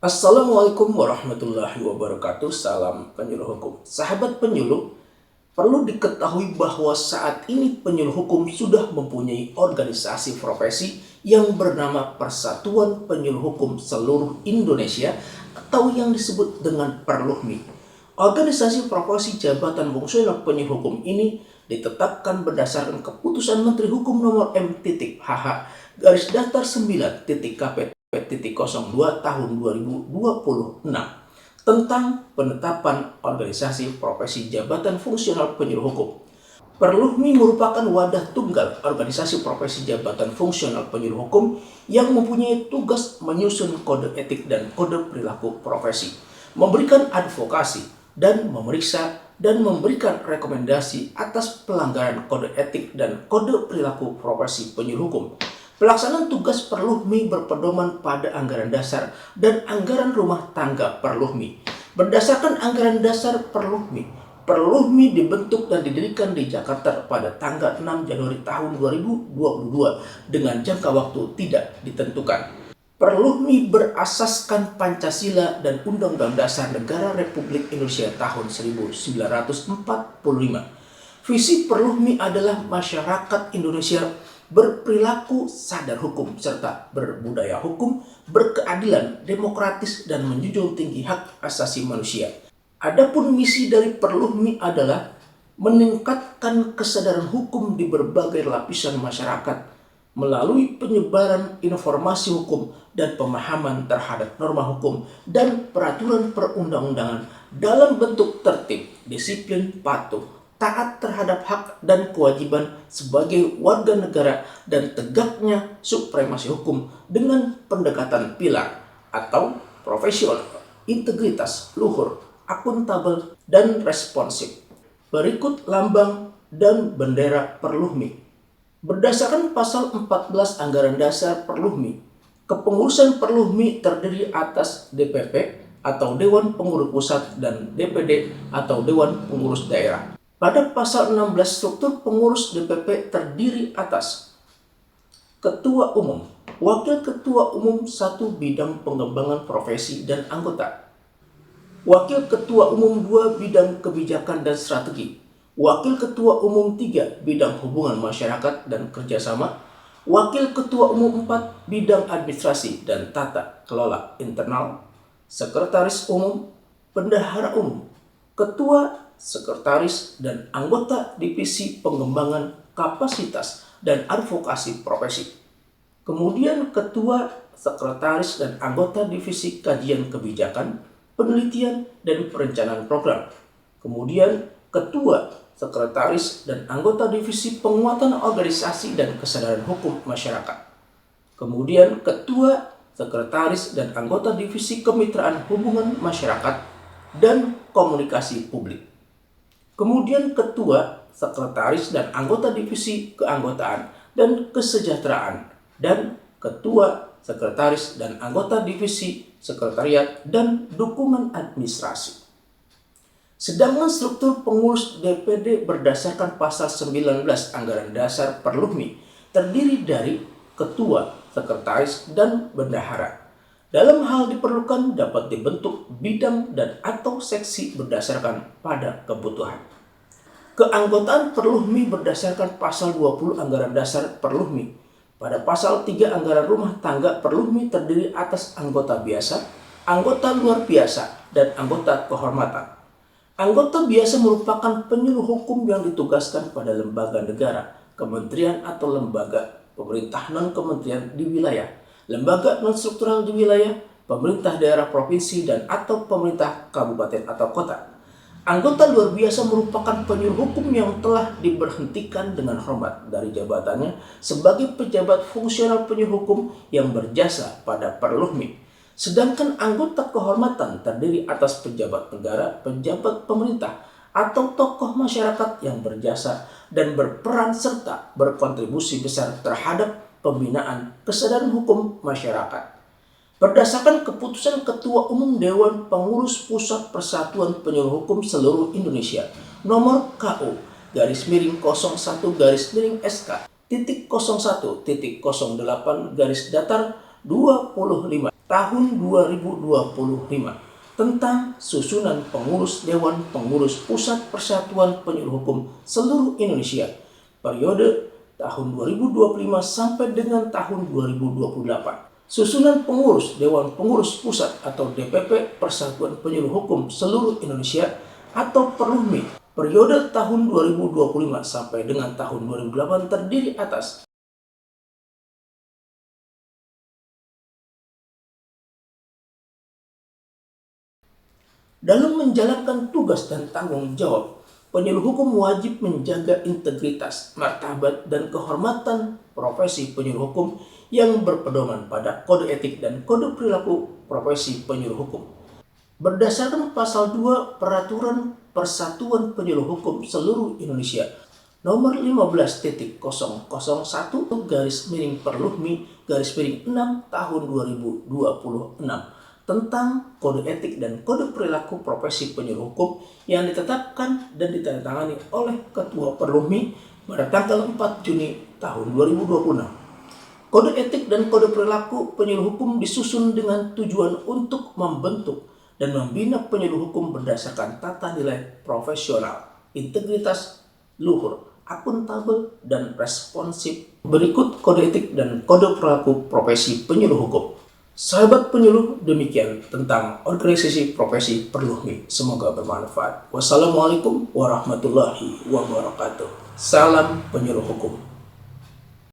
Assalamualaikum warahmatullahi wabarakatuh. Salam penyuluh hukum. Sahabat penyuluh, perlu diketahui bahwa saat ini penyuluh hukum sudah mempunyai organisasi profesi yang bernama Persatuan Penyuluh Hukum Seluruh Indonesia atau yang disebut dengan Perluhmi. Organisasi profesi Jabatan Fungsional Penyuluh Hukum ini ditetapkan berdasarkan keputusan Menteri Hukum nomor M.HH garis datar 9.KP.02 tahun 2026 tentang penetapan organisasi profesi Jabatan Fungsional Penyuluh Hukum. Perluhmi merupakan wadah tunggal organisasi profesi Jabatan Fungsional Penyuluh Hukum yang mempunyai tugas menyusun kode etik dan kode perilaku profesi, memberikan advokasi, dan memeriksa dan memberikan rekomendasi atas pelanggaran kode etik dan kode perilaku profesi penyuluh hukum. Pelaksanaan tugas Perluhmi berpedoman pada anggaran dasar dan anggaran rumah tangga Perluhmi. Berdasarkan anggaran dasar Perluhmi, Perluhmi dibentuk dan didirikan di Jakarta pada tanggal 6 Januari tahun 2022 dengan jangka waktu tidak ditentukan. Perluhmi berasaskan Pancasila dan Undang-Undang Dasar Negara Republik Indonesia tahun 1945. Visi Perluhmi adalah masyarakat Indonesia berperilaku sadar hukum serta berbudaya hukum, berkeadilan, demokratis, dan menjunjung tinggi hak asasi manusia. Adapun misi dari Perluhmi adalah meningkatkan kesadaran hukum di berbagai lapisan masyarakat melalui penyebaran informasi hukum dan pemahaman terhadap norma hukum dan peraturan perundang-undangan dalam bentuk tertib, disiplin, patuh, taat terhadap hak dan kewajiban sebagai warga negara, dan tegaknya supremasi hukum dengan pendekatan pilar atau profesional, integritas, luhur, akuntabel, dan responsif. Berikut lambang dan bendera Perluhmi. Berdasarkan pasal 14 Anggaran Dasar Perluhmi, kepengurusan Perluhmi terdiri atas DPP atau Dewan Pengurus Pusat dan DPD atau Dewan Pengurus Daerah. Pada pasal 16 struktur pengurus DPP terdiri atas Ketua Umum, Wakil Ketua Umum 1 bidang pengembangan profesi dan anggota, Wakil Ketua Umum 2 bidang kebijakan dan strategi, Wakil Ketua Umum 3 bidang hubungan masyarakat dan kerjasama, Wakil Ketua Umum 4 bidang administrasi dan tata kelola internal, Sekretaris Umum, Bendahara Umum, Ketua, Sekretaris, dan anggota Divisi Pengembangan Kapasitas dan Advokasi Profesi. Kemudian Ketua, Sekretaris, dan anggota Divisi Kajian Kebijakan, Penelitian, dan Perencanaan Program. Kemudian Ketua, Sekretaris, dan anggota Divisi Penguatan Organisasi dan Kesadaran Hukum Masyarakat. Kemudian Ketua, Sekretaris, dan anggota Divisi Kemitraan Hubungan Masyarakat dan Komunikasi Publik. Kemudian Ketua, Sekretaris, dan anggota Divisi Keanggotaan dan Kesejahteraan, dan Ketua, Sekretaris, dan anggota Divisi Sekretariat dan Dukungan Administrasi. Sedangkan struktur pengurus DPD berdasarkan pasal 19 Anggaran Dasar Perluhmi terdiri dari Ketua, Sekretaris, dan Bendahara. Dalam hal diperlukan dapat dibentuk bidang dan atau seksi berdasarkan pada kebutuhan. Keanggotaan Perluhmi berdasarkan pasal 20 Anggaran Dasar Perluhmi. Pada pasal 3 Anggaran Rumah Tangga Perluhmi terdiri atas anggota biasa, anggota luar biasa, dan anggota kehormatan. Anggota biasa merupakan penyuluh hukum yang ditugaskan pada lembaga negara, kementerian atau lembaga pemerintah non-kementerian di wilayah, lembaga non-struktural di wilayah, pemerintah daerah provinsi dan atau pemerintah kabupaten atau kota. Anggota luar biasa merupakan penyuluh hukum yang telah diberhentikan dengan hormat dari jabatannya sebagai pejabat fungsional penyuluh hukum yang berjasa pada Perluhmi. Sedangkan anggota kehormatan terdiri atas pejabat negara, pejabat pemerintah, atau tokoh masyarakat yang berjasa dan berperan serta berkontribusi besar terhadap pembinaan kesadaran hukum masyarakat. Berdasarkan keputusan Ketua Umum Dewan Pengurus Pusat Persatuan Penyuluh Hukum Seluruh Indonesia nomor KU _01 SK _01.08 garis datar 25 tahun 2025 tentang susunan pengurus Dewan Pengurus Pusat Persatuan Penyuluh Hukum seluruh Indonesia periode tahun 2025 sampai dengan tahun 2028. Susunan pengurus Dewan Pengurus Pusat atau DPP Persatuan Penyuluh Hukum seluruh Indonesia atau Perludmi periode tahun 2025 sampai dengan tahun 2008 terdiri atas dalam menjalankan tugas dan tanggung jawab, penyuluh hukum wajib menjaga integritas, martabat, dan kehormatan profesi penyuluh hukum yang berpedoman pada kode etik dan kode perilaku profesi penyuluh hukum. Berdasarkan pasal 2 Peraturan Persatuan Penyuluh Hukum seluruh Indonesia nomor 15.001/Perludmi/6 tahun 2026 tentang kode etik dan kode perilaku profesi penyuluh hukum yang ditetapkan dan ditandatangani oleh Ketua Perludmi pada tanggal 4 Juni tahun 2026. Kode etik dan kode perilaku penyuluh hukum disusun dengan tujuan untuk membentuk dan membina penyuluh hukum berdasarkan tata nilai profesional, integritas, luhur, akuntabel, dan responsif. Berikut kode etik dan kode perilaku profesi penyuluh hukum. Sahabat penyuluh, demikian tentang organisasi profesi Perludmi. Semoga bermanfaat. Wassalamualaikum warahmatullahi wabarakatuh. Salam penyuluh hukum.